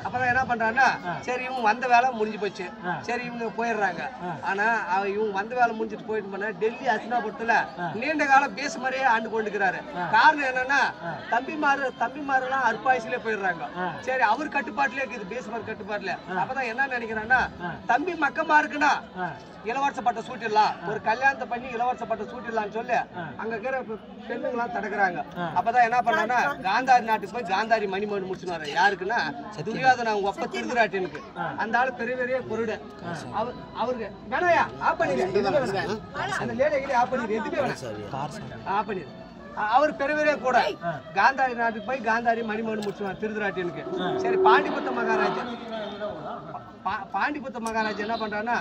அப்பதான் என்ன பண்றான்னா சரி இவங்க வந்த வேலை முடிஞ்சு போச்சு சரி இவங்க போயிடுறாங்க ஆனா இவங்க வந்த வேலை முடிஞ்சிட்டு போயிட்டு போனா டெல்லி அஸ்னாபுரத்துல நீண்ட காலம் பேச மாதிரியே ஆண்டு கொண்டுக்கிறாரு காரணம் என்னன்னா தம்பிமாரு எல்லாம் அற்பாயசிலே போயிடுறாங்க சரி அவர் கட்டுப்பாட்டுல இருக்குது பேசுமார் கட்டுப்பாட்டுல அப்பதான் என்ன நினைக்கிறான்னா தம்பி மக்கமா இருக்குன்னா இலவசப்பட்ட சூட்டிடலாம் ஒரு கல்யாணத்தை பண்ணி இலவசப்பட்ட சூட்டிடலாம்னு சொல்லி அங்க இருக்கிற பெண்ணுங்களாம் தடுக்கிறாங்க அப்பதான் என்ன பண்ணான்னா காந்தாரி நாட்டுக்கு போய் காந்தாரி மணிமணி முடிச்சுனாரு யாருக்குன்னா துரியோதன அவங்க ஒப்ப திருதுராட்டினுக்கு அந்த ஆளு பெரிய பெரிய பொருடு அவருக்கு வேணாயா ஆப் பண்ணிடு அந்த லேடிகிரி ஆப் பண்ணிடு எதுவுமே வேணாம் ஆப் பண்ணிடு அவர் பெரிய கூட காந்தாரி நாட்டுக்கு போய் காந்தாரி மணிமணி முடிச்சுனார் திருதுராட்டினுக்கு சரி பாண்டிபுத்த மகாராஜா என்ன பண்றாருன்னா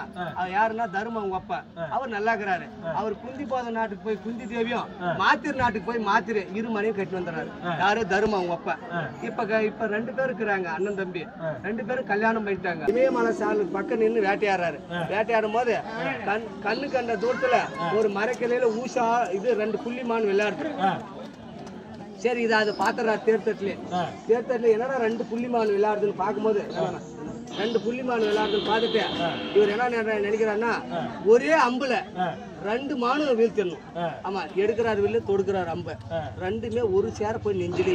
யாருன்னா தர்ம அவங்க அப்பா அவர் நல்லா இருக்கிறாரு அவர் குந்தி போத நாட்டுக்கு போய் குந்தி தேவியும் மாத்திர நாட்டுக்கு போய் மாத்திரை இரு மனையும் கட்டி வந்துடுறாரு யாரு தர்ம அவங்க அப்பா இப்ப 2 பேர் இருக்கிறாங்க அண்ணன் தம்பி 2 பேரும் கல்யாணம் பண்ணிட்டாங்க இமயமலை சாலை பக்கம் நின்று வேட்டையாடுறாரு வேட்டையாடும் போது கண்ணு கண்ட தூரத்துல ஒரு மரக்கிளையில ஊசா இது 2 புள்ளிமான் விளையாடுது சரி இதை அது பாத்துறாரு தேர்தட்டுல என்னன்னா 2 புள்ளிமான் விளையாடுதுன்னு பார்க்கும்போது 2 புள்ளிமான் விளையாடுதுன்னு பார்த்துட்டு இவர் என்ன நினைக்கிறாருன்னா ஒரே அம்புல 2 மானும் வீழ்த்திடணும் ஆமா எடுக்கிறாரு வில்லு தொடுக்கிறாரு அம்ப 2மே ஒரு சேர போய் நெஞ்சிலே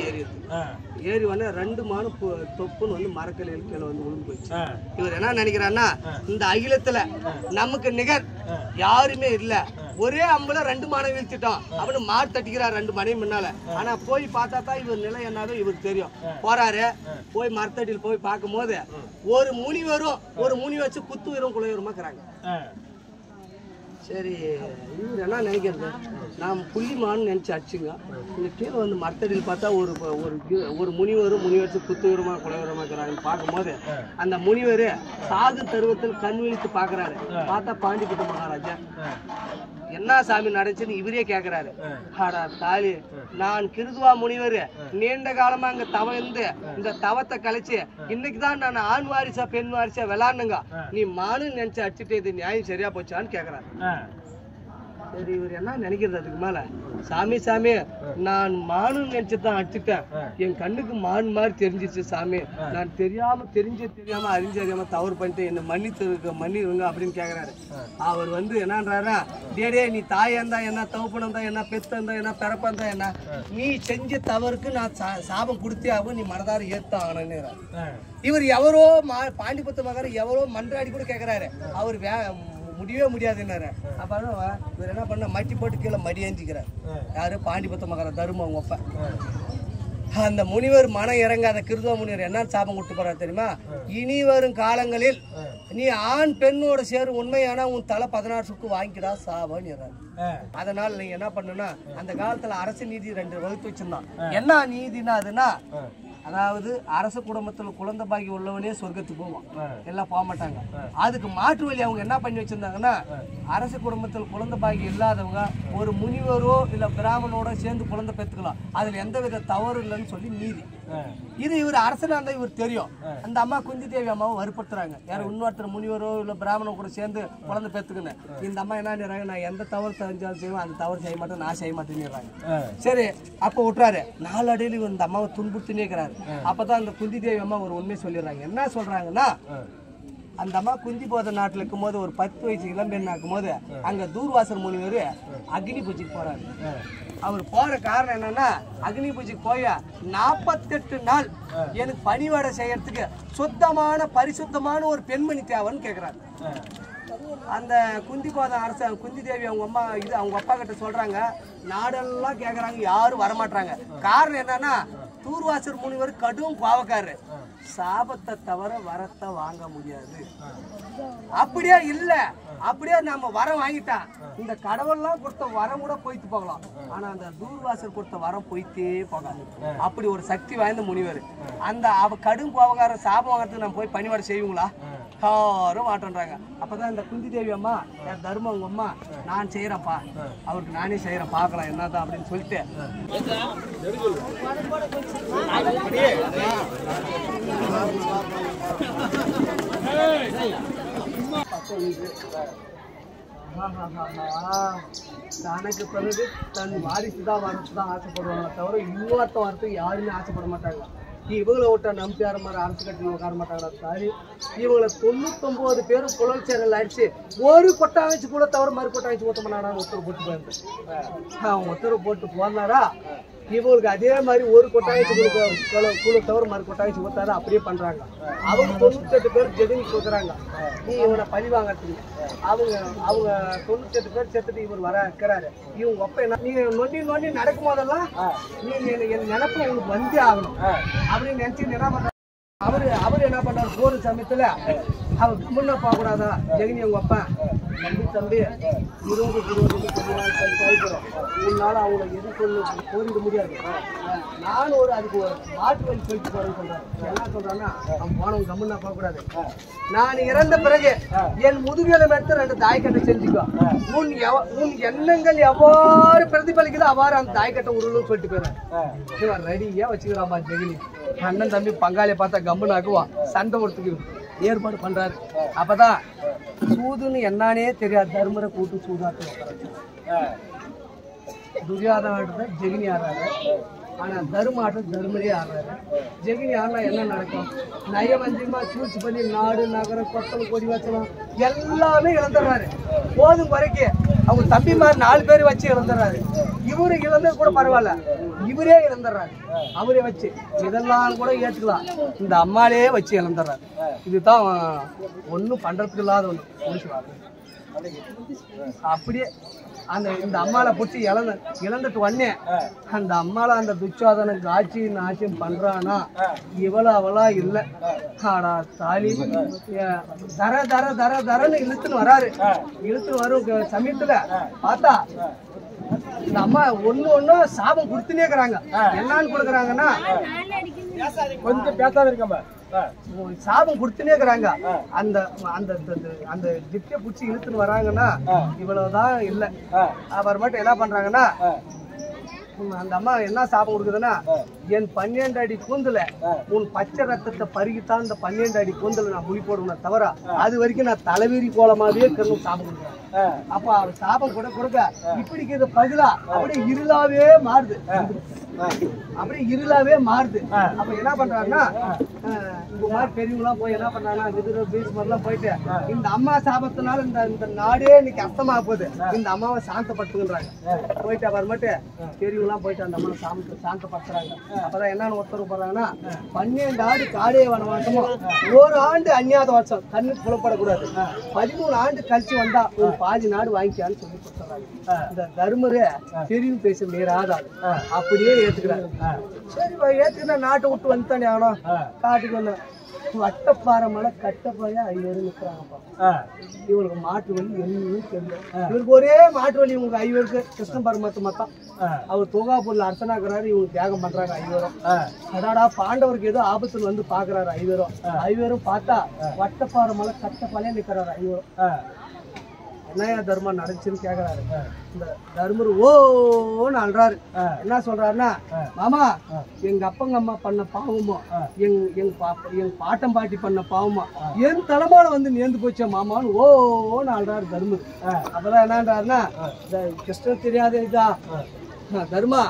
ஏறி வந்து 2 மானும் தொப்புன்னு வந்து மரக்கலையில் கீழே வந்து விழுந்து போயிடுச்சு இவர் என்ன நினைக்கிறாருன்னா இந்த அகிலத்துல நமக்கு நிகர் யாருமே இல்ல ஒரே அம்புல 2 மானை வீழ்த்திட்டோம் அப்படின்னு மாடு தட்டிக்கிறார் 2 மனைவி முன்னால ஆனா போய் பார்த்தா தான் இவர் நிலை என்னதோ இவருக்கு தெரியும் போறாரு போய் மரத்தடியில் போய் பார்க்கும் போது ஒரு முனி வச்சு குத்து உயரும் குலையுரமா இருக்கிறாங்க சரி இவர் என்ன நினைக்கிறது நாம் புள்ளிமான்னு நினைச்சு அடிச்சுங்க இந்த கீழே வந்து மரத்தடியில் பார்த்தா ஒரு முனிவர் வச்சு குத்துவரமா குலைவரமா இருக்கிறாங்கன்னு பார்க்கும்போது அந்த முனிவர் சாகு தருவத்தில் கண் விழித்து பாக்குறாரு பார்த்தா பாண்டிபுத்த மகாராஜா என்ன சாமி நடந்துச்சுன்னு இவரே கேக்குறாரு ஆடா தாலி நான் கிருதுவா முனிவர் நீண்ட காலமா அங்க தவந்து இந்த தவத்தை கழிச்சு இன்னைக்குதான் நான் ஆண் வாரிசா பெண் வாரிசா விளாடுங்க நீ மானு நினைச்சு அடிச்சுட்டு இது நியாயம் சரியா போச்சான்னு கேக்குறாரு சரி இவர் என்ன நினைக்கிறது அதுக்கு மேல சாமி நான் மானு நினைச்சுதான் அடிச்சுட்டேன் என் கண்ணுக்கு மான் மாதிரி தெரிஞ்சிச்சு சாமி நான் தெரியாம அறியாம தவறு பண்ணிட்டு என்ன மன்னிருங்க அப்படின்னு கேக்குறாரு அவர் வந்து என்னன்றாரா டேடே நீ தாயா இருந்தா என்ன தவப்பனம் தான் என்ன பெத்த இருந்தா என்ன பிறப்பா இருந்தா என்ன நீ செஞ்ச தவறுக்கு நான் சாபம் கொடுத்தே ஆகும் நீ மனதார ஏத்த ஆகணும்னு இவர் எவரோ பாண்டிபுத்த மகாராஜா எவரோ மன்றாடி கூட கேக்குறாரு அவர் முடியவே முடியாதுன்னாரு அப்ப இவர் என்ன பண்ண மட்டி போட்டு கீழே மடியேந்திக்கிறார் யாரு பாண்டிபுத்த மகாராஜா தர்ம அவங்க அப்ப அந்த முனிவர் மனம் இறங்காத கிருதுவ முனிவர் என்ன சாபம் கொடுத்து போறாரு தெரியுமா இனி வரும் காலங்களில் நீ ஆண் பெண்ணோட சேரும் உண்மையானா உன் தலை 16 சுக்கு வாங்கிடா சாபன்னு அதனால நீங்க என்ன பண்ணுன்னா அந்த காலத்துல அரசு நீதி 2 வகுத்து வச்சிருந்தான் என்ன நீதினா அதுன்னா அதாவது அரச குடும்பத்துல குழந்தை பாக்கி உள்ளவனே சொர்க்கத்துக்கு போவான் எல்லாம் போக மாட்டாங்க அதுக்கு மாற்று வழி அவங்க என்ன பண்ணி வச்சிருந்தாங்கன்னா அரச குடும்பத்தில் குழந்தை பாக்கி இல்லாதவங்க ஒரு முனிவரோ இல்ல பிராமணோட சேர்ந்து குழந்தை பெற்றுக்கலாம் அதுல எந்த வித தவறு இல்லைன்னு சொல்லி நீதி இது இவர் அரசனா இருந்தா இவர் தெரியும் அந்த அம்மா குந்தி தேவி அம்மாவை வற்புறுத்துறாங்க யாரும் இன்னொருத்தர் முனிவரோ இல்ல பிராமணன் கூட சேர்ந்து குழந்தை பெற்றுக்குன்னு இந்த அம்மா என்ன செய்றாங்க நான் எந்த தவறு தெரிஞ்சாலும் செய்வேன் அந்த தவறு செய்ய மாட்டேன் நான் செய்ய மாட்டேன்னு சரி அப்ப விட்டுறாரு 4 அடியில் இந்த அம்மாவை துன்புறுத்தினே இருக்கிறாரு அப்பதான் அந்த குந்தி தேவி அம்மா ஒரு உண்மை சொல்லிடுறாங்க என்ன சொல்றாங்கன்னா அந்த அம்மா குந்தி போத நாட்டுல இருக்கும் போது ஒரு 10 வயசு இளம்பெண் ஆக்கும் போது அங்க தூர்வாசர் முனிவர் அக்னி பூஜைக்கு போறாரு அவர் போற காரணம் என்னன்னா அக்னி பூஜைக்கு போய் 48 நாள் எனக்கு பணிவாடை செய்யறதுக்கு சுத்தமான பரிசுத்தமான ஒரு பெண்மணி தேவைன்னு கேக்குறாரு அந்த குந்தி போத அரச குந்தி தேவி அவங்க அம்மா இது அவங்க அப்பா கிட்ட சொல்றாங்க நாடெல்லாம் கேக்குறாங்க யாரும் வரமாட்டாங்க காரணம் என்னன்னா தூர்வாசர் முனிவர் கடும் பாவக்காரரு சாபத்தை தவிர வரத்தை வாங்க முடியாது அப்படியே இல்ல அப்படியே நம்ம வரம் வாங்கிட்டா இந்த கடவுள்லாம் கொடுத்த வரம் கூட போயிட்டு போகலாம் ஆனா அந்த தூர்வாசர் கொடுத்த வரம் போயிட்டே போகாது அப்படி ஒரு சக்தி வாய்ந்த முனிவர் அந்த கடும் பாவக்காரர் சாபம் வாங்கறதுக்கு நம்ம போய் பணிவாடை செய்வீங்களா யாரும் மாட்டேன்றாங்க அப்பதான் இந்த குந்தி தேவி அம்மா தர்மம் உங்க அம்மா நான் செய்யறேன்ப்பா அவருக்கு நானே செய்யறேன் பாக்கலாம் என்னதான் அப்படின்னு சொல்லிட்டு தனக்கு பிறகு தன் வாரிசுதான் வரத்துதான் ஆசைப்படுவாங்க தவிர இன்னொருத்த வரத்துக்கு யாருமே ஆசைப்பட மாட்டாங்க இவங்களை விட்டா நம்பியார மாதிரி அரசு கட்டில உட்கார மாட்டாங்கடா சாரி. இவங்களை 99 பேரும் புலல் சேரல் அடிச்சு ஒரு கொட்டாங்கச்சி கூட தவிர மாதிரி கொட்டாங்கச்சி ஊத்த பண்ணாடான்னு உத்தரவு போட்டு போயிருந்தேன். அவன் உத்தரவு போட்டு போனாரா இவங்களுக்கு அதே மாதிரி ஒரு கொட்டாயச்சு குழு தவிர மறு கொட்டாயச்சு கொடுத்தாரு. அப்படியே பண்றாங்க. அவங்க 98 பேர் ஜெகனி கொடுக்குறாங்க. நீ இவனை பழி வாங்கறதுக்கு அவங்க 98 பேர் சேர்த்துட்டு இவர் வர இருக்கிறாரு. இவங்க அப்ப என்ன நீங்க நொண்டி நடக்கும் போதெல்லாம் நீங்க என் நினைப்புல உங்களுக்கு வந்தே ஆகணும் அப்படின்னு நினைச்சு என்ன பண்றாரு. அவரு என்ன பண்றாரு, போற சமயத்துல அவர் முன்ன போக கூடாதா ஜெகனி அவங்க அப்பா தம்பி 20 கொஞ்ச நாள் கைப்படும் உன்னால அவங்கள எது சொல்லு போரிட முடியாது. நானும் அதுக்கு ஒரு மாட்டு வழி போயிட்டு போறேன்னு சொல்றேன். என்ன சொல்றான்னா அவன் போனவங்க கம்முன்னா போக கூடாது. நான் இறந்த பிறகு என் முதுகெலும் எடுத்து 2 தாய்க்கட்டை செஞ்சுக்கோ. உன் எண்ணங்கள் எவ்வாறு பிரதிபலிக்குதோ அவ்வாறு அந்த தாய்க்கட்டை உருளும் சொல்லிட்டு போயிடுறேன். ரெடியா வச்சுக்கிறாமா ஜெகினி. அண்ணன் தம்பி பங்காளியை பார்த்தா கம்முன்னு ஆக்குவான். சண்டை கொடுத்துக்கு ஏற்பாடு பண்றாரு. அப்பதான் சூதுன்னு என்னானே தெரியாது தர்மரை கூட்டு சூதாட்டு துரியாதன ஜெகினி ஆடுறாரு. ஆனா தர்மாட்டம் தர்மரே ஆடுறாரு. ஜெகினி ஆடினா என்ன நடக்கும்? நயவஞ்சமா சூழ்ச்சி பண்ணி நாடு நகரம் கொத்தல் கொடி வச்சலாம் எல்லாமே இழந்துடுறாரு. போதும் வரைக்கும் அவங்க தம்பி மாதிரி 4 பேர் வச்சு இழந்துடுறாரு. இவரு இழந்தது கூட பரவாயில்ல, இவரே இழந்துடுறாரு. அவரே வச்சு இதெல்லாம் கூட ஏற்றுக்கலாம். இந்த அம்மாலே வச்சு இழந்துடுறாரு. இதுதான் ஒன்றும் பண்றதுக்கு இல்லாத ஒன்று. அப்படியே இந்த அம்மாவை பிடிச்சி இழந்துட்டு வந்தே அந்த அம்மாவை அந்த துச்சாதனுக்கு ஆட்சியும் பண்றானா அவளா இல்லை. ஆடா தாலி தரன்னு இழுத்துன்னு வராரு. இழுத்துன்னு வரும் சமயத்துல பார்த்தா இந்த அம்மா ஒண்ணு சாபம் கொடுத்துனே இருக்கிறாங்க. என்னன்னு கொடுக்குறாங்கன்னா கொஞ்சம் பேசாத இருக்க சாபம் கொடுத்துனே இருக்கிறாங்க. அந்த அந்த அந்த ஜிப்டியை பிடிச்சி இழுத்துன்னு வராங்கன்னா இவ்வளவுதான் இல்லை. அப்புறமேட்டு என்ன பண்றாங்கன்னா அந்த அம்மா என்ன சாபம் கொடுக்குதுன்னா என் 12 அடி கூந்தல உன் பச்சை ரத்தத்தை பருகித்தான் இந்த 12 அடி கூந்தல நான் முடி போடுவேன் தவிர அது வரைக்கும் நான் தலைவீரி கோலமாவே இருக்கணும் சாபம் கொடுக்குறேன். அப்ப அவர் சாபம் கொடுக்க இப்படிக்கு பதிலா அப்படியே இருளாவே மாறுது. அப்படியே இருளாவே மாறுது. அப்ப என்ன பண்றாருன்னா இந்த மாதிரி பெரியவங்களாம் போய் என்ன பண்றாங்கன்னா பீச் மாதிரிலாம் போயிட்டு இந்த அம்மா சாபத்தினால இந்த நாடே இன்னைக்கு அர்த்தமாக போகுது, இந்த அம்மாவை சாந்தப்படுத்துன்றாங்க. போயிட்டு அப்புறமேட்டு பெரியவங்களாம் போயிட்டு அந்த அம்மாவை சாந்தப்படுத்துறாங்க. அப்பதான் என்னன்னு உத்தரவு போடுறாங்கன்னா 12 ஆண்டு காடே வனவாசமோ 1 ஆண்டு அந்நியாத வருஷம் கண்ணுக்கு புலப்படக்கூடாது, 13 ஆண்டு கழிச்சு வந்தா ஒரு பாதி நாடு வாங்கிக்கான்னு சொல்லி கொடுத்துறாங்க. இந்த தர்மரே பெரியவங்க பேச நேராதாது அப்படியே ஏத்துக்கிறாரு. சரி ஏத்துக்கிட்டா நாட்டை விட்டு வந்துட்டானே ஆகணும். காட்டுக்கு வந்தேன் வட்டப்பாறை மலை கட்டப்பாயா 5 நிற்கிறாங்கப்பா. இவங்களுக்கு மாட்டு வலி என்னன்னு தெரியல. இவருக்கு ஒரே மாட்டு வலி இவங்களுக்கு 5 பேருக்கு கிருஷ்ண பரமாத்மா மொத்தம் அவர் தோகாப்பூர்ல அரசனாக்குறாரு. இவங்க தியாகம் பண்றாங்க 5 பேரும். அடாடா பாண்டவருக்கு ஏதோ ஆபத்துல வந்து பாக்குறாரு 5 பேரும். 5 பேரும் பார்த்தா வட்டப்பாறை மலை கட்டப்பாலையா நிக்கிறாரு 5 பேரும். என்னையா தர்மம் நடந்துச்சுன்னு கேக்குறாரு. இந்த தர்மர் ஓன்னு அல்றாரு. என்ன சொல்றாருன்னா மாமா எங்க அப்பங்க அம்மா பண்ண பாவமோ எங்க பாட்டம் பாட்டி பண்ண பாவமோ என் தலைமால வந்து நேர்ந்து போச்சா மாமான்னு ஓன்னு அல்றாரு தர்மர். அப்பதான் என்னன்றாருன்னா கிருஷ்ணன் தெரியாத இதா தர்மா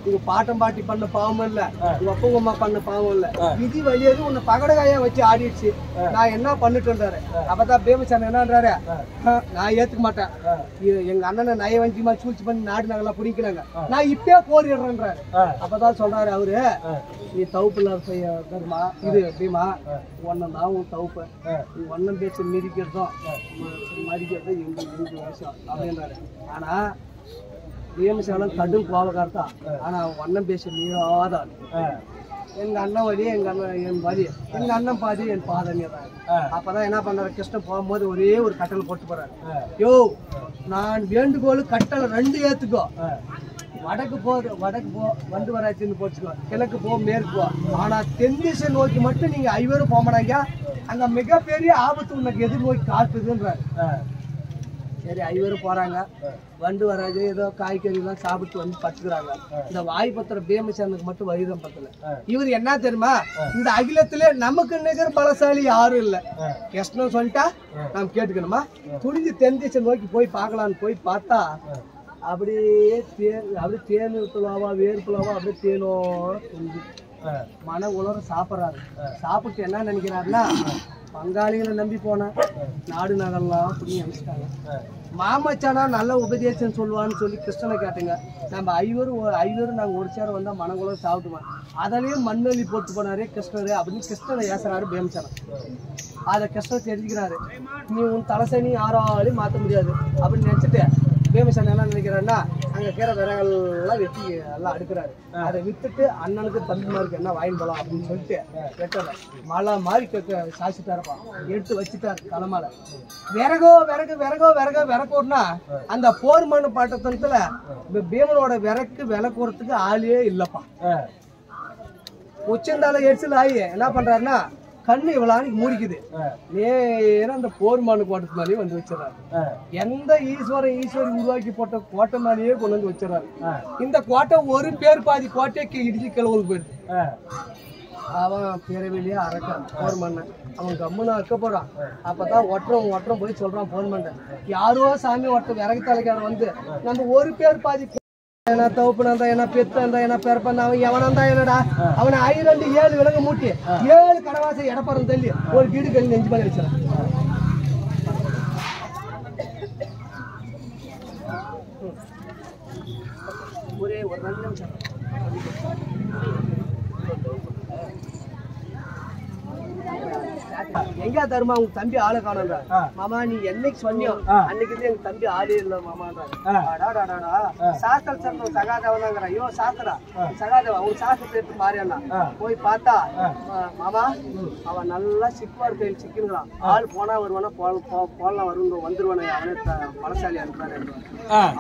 உங்க பாட்டம் பாட்டி பண்ண பாவம் இல்ல, உங்க அப்பங்க அம்மா பண்ண பாவம் இல்ல, விதி வழியாது உன்னை பகடகாயா வச்சு ஆடிடுச்சு, நான் என்ன பண்ணிட்டுன்றாரு. அப்பதான் பேமசாமி என்னன்றாரு, நான் ஏத்துக்க மாட்டேன், எங்க அண்ணனை நய வஞ்சியமா சூழ்ச்சி பண்ணி நாடு நகலாம் பிடிக்கிறாங்க, நான் இப்பயே போரிடுறேன்றாரு. அப்பதான் சொல்றாரு அவரு, நீ தவுப்பு இல்லாத தர்மா இது பீமா ஒன்னதான் உன் தவுப்பு, நீ ஒன்னம் பேச்சு மிதிக்கிறதும் மதிக்கிறதும் எங்க வருஷம் அப்படின்றாரு. ஆனா பேமசாலம் கடும் கோபக்காரத்தா, ஆனா வண்ணம் பேச நீராதான். எங்க அண்ணன் வழி எங்க அண்ணன் என் வழி, எங்க அண்ணன் பாதி என் பாதமே தான். அப்பதான் என்ன பண்ணாரு, கிருஷ்ணன் போகும்போது ஒரே ஒரு கட்டளை போட்டு போறாரு. யோ நான் வேண்டுகோள் கட்டளை 2 ஏத்துக்கோ, வடக்கு போ வண்டு வராச்சின்னு போச்சுக்கோ, கிழக்கு போ மேற்கு போ, ஆனா தென் திசை நோக்கி மட்டும் நீங்க 5 பேரும் போக மாட்டாங்க, அங்க மிகப்பெரிய ஆபத்து உனக்கு எதிர்நோக்கி காட்டுதுன்றாரு. சரி 5 பேரும் போறாங்க. வண்டு வராது ஏதோ காய்கறி எல்லாம் சாப்பிட்டு வந்து பத்துக்கிறாங்க. இந்த வாய்ப்பத்திர பேமசானுக்கு மட்டும் வயிறம் பத்தல. இவர் என்ன தெரியுமா, இந்த அகிலத்திலே நமக்கு நிகர் பலசாலி யாரும் இல்ல, கிருஷ்ணன் சொல்லிட்டா நாம் கேட்டுக்கணுமா, துணிஞ்சு தென் திசை நோக்கி போய் பார்க்கலான்னு போய் பார்த்தா அப்படியே தேன் புலாவா வேர் புலாவா அப்படியே தேனோட துணிஞ்சு மன உலர சாப்பிட்றாரு. சாப்பிட்டு என்ன நினைக்கிறாருன்னா, பங்காளிகளை நம்பி போன நாடு நகரெல்லாம் புரிய அனுப்பிச்சிட்டாங்க. மாமச்சானா நல்ல உபதேசம் சொல்லுவான்னு சொல்லி கிருஷ்ணனை கேட்டுங்க. நம்ம ஐவரும் நாங்கள் ஒரு சேர வந்தால் மனங்குளம் சாப்பிட்டுவோம். அதிலையும் மண்ணெல்லி போட்டு போனாரே கிருஷ்ணரு அப்படின்னு கிருஷ்ணனை ஏசுறாரு பேமச்சானம். அதை கிருஷ்ணன் தெரிஞ்சுக்கிறாரு. நீ உன் தலைசனி யாராலையும் மாற்ற முடியாது அப்படின்னு நினச்சிட்டு பேமச்சான் என்ன நினைக்கிறாருன்னா, அங்கே கீரை விறகெல்லாம் வெட்டி எல்லாம் அடுக்கிறாரு. அதை வித்துட்டு அண்ணனுக்கு தம்பிமாருக்கு என்ன வாங்கி போகலாம் அப்படின்னு சொல்லிட்டு வெட்டலை மழை மாதிரி சாய்ச்சிட்டாருப்பா. எடுத்து வச்சுட்டாரு தலைமால. விறகோன்னா அந்த போர் மண்ணு பாட்டத்துல பீமனோட விறக்கு விலை கூறத்துக்கு ஆளே இல்லப்பா. உச்சந்தால எரிச்சல் ஆகி என்ன பண்றாருன்னா, கண்ணு இவ்வளவு மூடிக்குது. நேரம் அந்த போர் மண்ணு கோட்டை மேலேயே வந்து வச்சிடறாரு. எந்த ஈஸ்வரி உருவாக்கி போட்ட கோட்டை மேலேயே கொண்டு வந்து வச்சிடறாரு. இந்த கோட்டை ஒரு பேர் பாதி கோட்டைக்கு இடிச்சு கிளவுக்கு போயிடுது. அவன் பிறவிலேயே அறக்கான் போர் மண்ணை. அவன் கம்முன்னு அக்க போறான். அப்பதான் ஒற்றம் போய் சொல்றான் போர் மண்ணை, யாரோ சாமி ஒற்ற விறகு தலைக்காரன் வந்து நம்ம ஒரு பேர் பாதி என்ன தவுப்புனா என்ன பெத்தா என்ன பிறப்பா அவன் எவனா என்னடா அவனை 7 விலங்கு மூட்டி 7 கடவாசை எடப்பாரம் தள்ளி ஒரு வீடு கல்வி நெஞ்சு பண்ணி வச்சிடான். ஒரே ஒரு 2 நிமிஷம் எங்க தருமா உங்க தம்பி ஆளை காணோன்றா. மாமா நீ என்னைக்கு சொன்னியோ அன்னைக்கு எங்க தம்பி ஆளே இல்ல மாமான்றா. சாஸ்திரம் சொன்ன சகாதேவனாங்கிறா. ஐயோ சாஸ்திரா சகாதேவா உங்க சாஸ்திரத்தை எடுத்து மாறியானா போய் பார்த்தா மாமா அவன் நல்லா சிக்குவார் கையில் சிக்கினுங்கிறான். ஆள் போனா வருவானா போலாம் வந்துருவானே அவனே பலசாலி அனுப்புறாரு.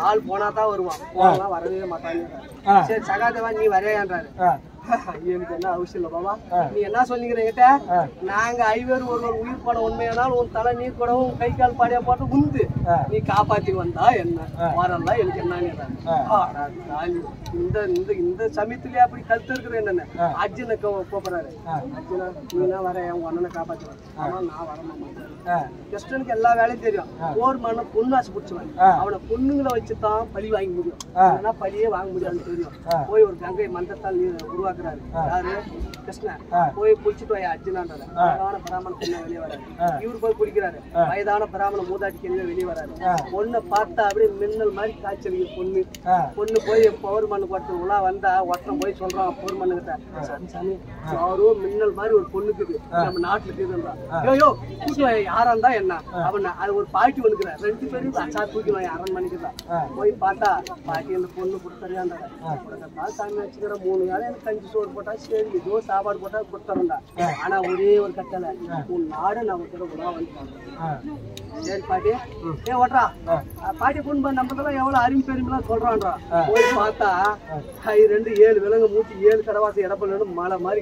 ஆள் போனா தான் வருவான், போனா வரவே மாட்டாங்க. சரி சகாதேவா நீ வரையான்றாரு. எனக்கு என்ன அவசியம் இல்ல பாபா, நீ என்ன சொன்னீங்க, நாங்க ஐவர் ஒரு உயிர் படம் உண்மையானாலும் உன் தலை நீர் படம் கை கால் பாடியா போட்டு உந்து நீ காப்பாத்தி வந்தா என்ன வரல எனக்கு என்ன. இந்த சமயத்திலே அப்படி கருத்து இருக்கிற என்ன அர்ஜுனை கூப்பிடுறாரு. அர்ஜுனா நீனா வர உங்க அண்ணனை காப்பாற்றுவேன். ஆனா நான் வரமாட்டேன். கிருஷ்ணனுக்கு எல்லா வேலையும் தெரியும். போர் மண்ண பொண்ணாசு பிடிச்சுவேன். அவனை பொண்ணுங்களை வச்சுதான் பழி வாங்க முடியும், ஆனா பழியே வாங்க முடியாதுன்னு தெரியும். போய் ஒரு கங்கை மந்தத்தால் உருவாக்குறாரு. யாரு? கிருஷ்ணன். போய் குளிச்சுட்டு வாயா அர்ஜுனான்றாரு. வயதான பிராமண பொண்ணை வெளியே வராரு. இவரு போய் குளிக்கிறாரு. வயதான பிராமண மூதாட்டி கேள்வி வெளியே வராரு. பொண்ணை பார்த்தா அப்படியே மின்னல் மாதிரி காய்ச்சல் பொண்ணு போய் பவர் மண்ணு கொட்டு உலா வந்தா ஒருத்தன் போய் சொல்றான் போர் மண்ணு கிட்ட, சாமி யாரோ மின்னல் மாதிரி ஒரு பொண்ணுக்குது நம்ம நாட்டுல இருக்குதுன்றான். ஐயோ யாரா இருந்தா என்ன அவன் அது ஒரு பாட்டி வந்துக்கிறார். 2 பேரும் அச்சா தூக்கிடுவாங்க அரண்மனைக்குதான். போய் பார்த்தா பாட்டி அந்த பொண்ணு கொடுத்தறியான்றாங்க. சாமி வச்சுக்கிற 3 நாள் எனக்கு கஞ்சி சோறு போட்டா சரி ஏதோ சாப்பாடு போட்டா கொடுத்துறா. ஆனா ஒரே ஒரு கட்டளை, உன் நாடு நம்ம கூட உலா வந்து சரி பாட்டி ஓட்டுறா பாட்டி பொண்ணு நம்மதெல்லாம் எவ்வளவு அருமை பெருமைலாம் சொல்றான்றா. போய் பார்த்தா கை 2 7 விலங்கு மூட்டி 7 கடவாசை எடப்பல மலை மாதிரி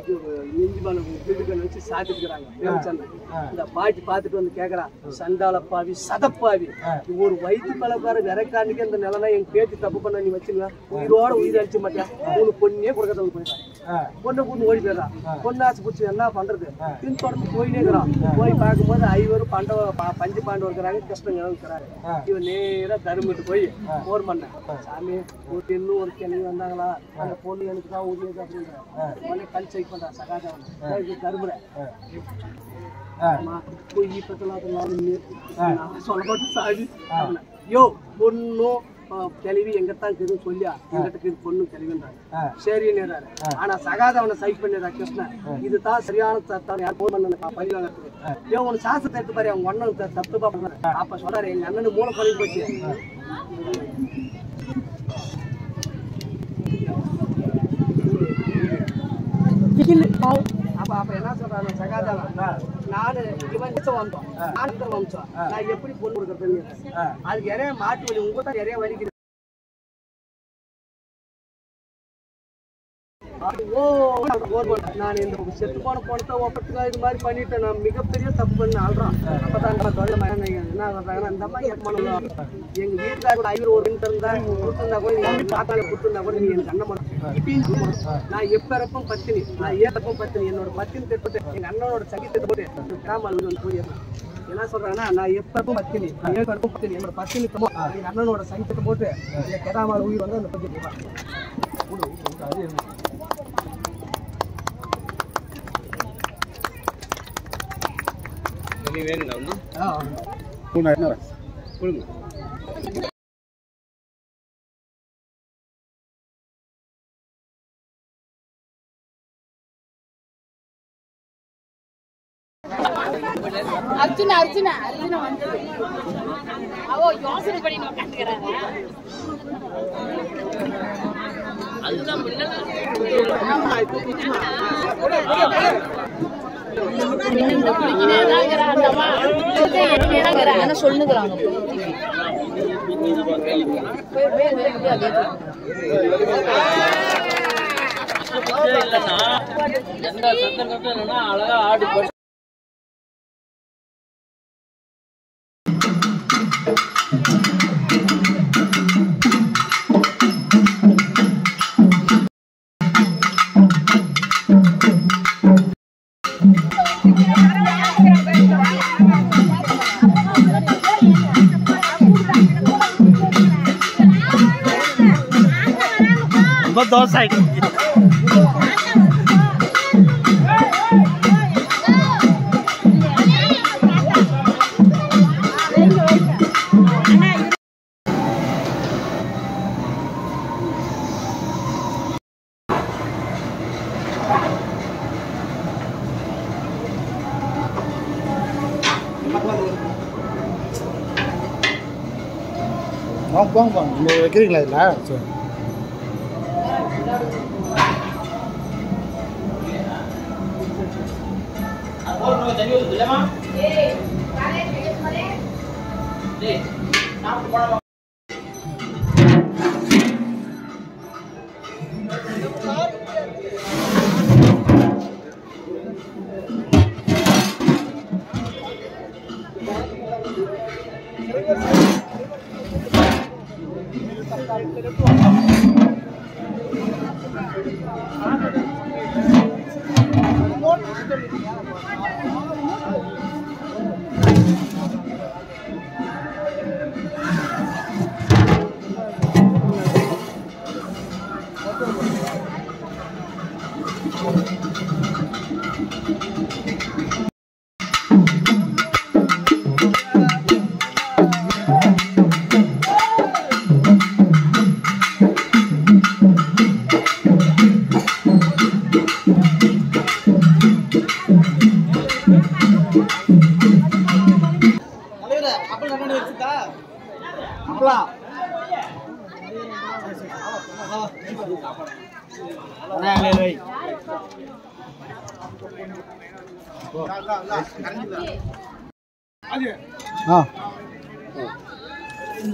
நெஞ்சு மலை வீட்டுக்கு வச்சு சாத்திருக்கிறாங்க. இந்த பாட்டி பார்த்துட்டு வந்து கேட்கறா, சண்டாளப்பாவி சதப்பாவி ஒரு வயிற்று பழக்கார விரைக்காண்டிக்கு அந்த நிலைமை எங்க பேச்சு தப்பு பண்ண நீ வச்சுங்க உயிரோட உயிர் அழிச்சு மாட்டியா உனக்கு பொண்ணே கொடுக்கறத போயிட்டான். பொண்ணை கூட்டு ஓடி போயிடறான். பொண்ணாசு பிடிச்சி என்ன பண்றது பின்தொடர்ந்து போயிட்டே இருக்கிறான். போய் பார்க்கும்போது ஐவரும் பஞ்சு பாண்டவர் இருக்கிறாங்க, கிருஷ்ணன் இருக்கிறாரு. இவன் நேரா தருமிட்டு போய் போர் பண்ண, சாமி இன்னும் ஒரு கிணி வந்தாங்களா அந்த பொண்ணு எனக்கு தான் ஊதியது அப்படின்ற கல் செக் பண்றான். சகாதேவன் தருமுற பொய் பத்தலாம் சொல்லப்பட்டு சாதி யோ பொண்ணும் கிளவி எங்கத்தான் இருக்குதுன்னு சொல்லியா எங்கிட்ட பொண்ணு கிளவின்றாங்க. சரி நேராரு. ஆனா சகாதவனை சைட் பண்ணிடுறா கிருஷ்ணன். இதுதான் சரியான தத்தான் யார் போன் பண்ண பள்ளி வாங்கிறதுக்கு. ஏன் உனக்கு சாஸ்திரத்தை எடுத்து பாரு அவங்க அண்ணன் தப்பு பண்றாரு. அப்ப சொல்றாரு எங்க அண்ணனு மூளை பண்ணி போச்சு. அப்ப என்ன சொல்றாங்க சகாதவன், நானு இவன் வந்தோம் நான் எப்படி பொண்ணு கொடுக்கறது அதுக்கு நிறைய மாட்டு வலி உங்க தான் நிறைய வலிக்குது. நான் இந்த செத்து போன பணத்தை ஒப்பத்துக்காக இது மாதிரி பண்ணிட்டேன். நான் மிகப்பெரிய தப்பு பண்ண ஆள்றான். அப்பதான் என்ன சொல்றாங்கன்னா இந்த மாதிரி எங்க வீட்டுல கூட 5 ஒரு இருந்தா கொடுத்துருந்தா கூட பாத்தால கொடுத்துருந்தா கூட நீ எனக்கு அண்ணன் இப்பயும் நான் எப்பறப்பும் பத்தினி, நான் ஏறப்பவும் பத்தினி. என்னோட பத்தினி திட்டப்பட்டு எங்க அண்ணனோட சங்கீதத்தை போட்டு கிராமல் வந்து போயிடுறேன். என்ன சொல்றாங்கன்னா நான் எப்பறப்பும் பத்தினி, நான் ஏற்படும் பத்தினி. என்னோட பத்தினி எங்க அண்ணனோட சங்கீதத்தை போட்டு கிராமல் உயிர் வந்து அந்த பத்தி போவாங்க. அர்ஜுனா அர்ஜுனா அர்ஜுனா வந்து அவ யோசனை பண்ணி உட்காந்துக்கிறாங்க. அதுதான் சொல்லுங்கிறாங்க. எந்த சந்தர்ப்பம் இல்லைன்னா அழகா ஆடு தோசை வாங்க நீங்கள் வைக்கிறீங்களா இதில்? சரி.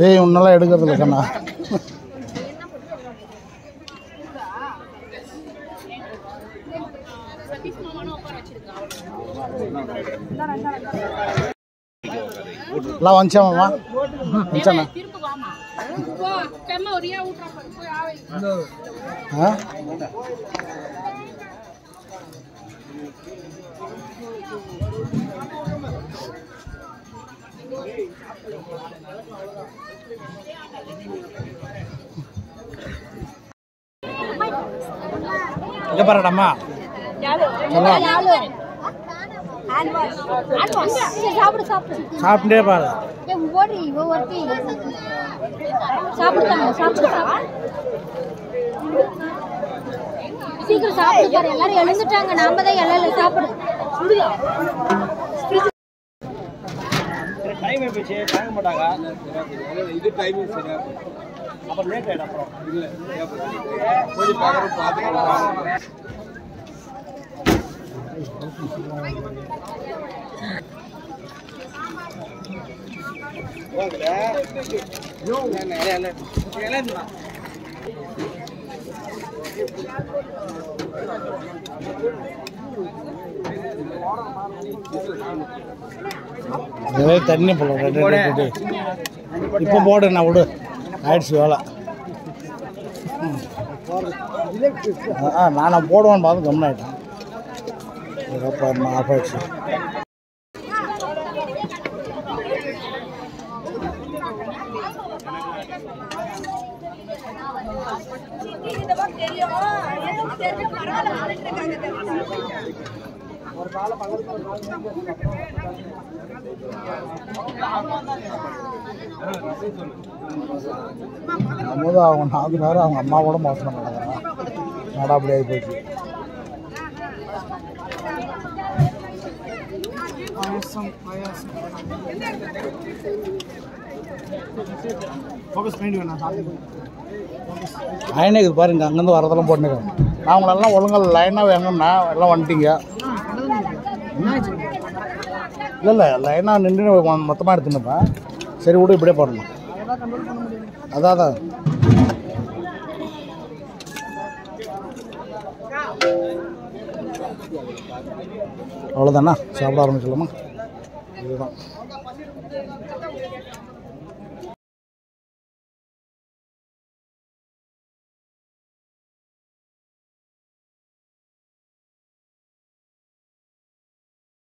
ஏய் உன்னெல்லாம் எடுக்கிறது இல்லை கண்ணா. எல்லாம் வந்துச்சாமாம்மா? வந்துச்சாண்ணா? ஆ இங்கே பாருடாம்மா. சாப்பிட்டே பாரு. சீக்கிரம் சாப்பிட்டு பாரு. எல்லாரும் எழுந்துட்டாங்க. நாம தான் எல்லாம் சாப்பிடு. டைம் ஆயிடுச்சு, தாங்க மாட்டாங்க. இது டைமிங் சரியா அப்புறம் லேட் ஆயிடும். அப்புறம் இல்லை கொஞ்சம் பார்க்குறோம் பார்த்துக்கலாம். தண்ணி போட இப்போ போடு, நான் விடு ஆயிடுச்சு வேலை. நான் போடுவான்னு பார்த்து கம்மன் ஆகிட்டேன். ஆஃப் ஆயிடுச்சு. அமுது அவங்க நாதுனாரு அவங்க அம்மா கூட மோசம் நடக்கிறான். நாடா அப்படி ஆகி போச்சு. லைனே இது பாருங்க, அங்கேருந்து வரதெல்லாம் போட்டுருக்கேன். நான் உங்களெல்லாம் ஒழுங்காக லைனாக வேணும்னா எல்லாம் வந்துட்டீங்க. இல்லை லைனாக நின்று மொத்தமாக எடுத்துன்னுப்பேன். சரி விடு, இப்படியே போடணும். அதான் அவ்வளோதாண்ணா, சாப்பிட ஆரம்பிக்கலாமா? இதுதான்.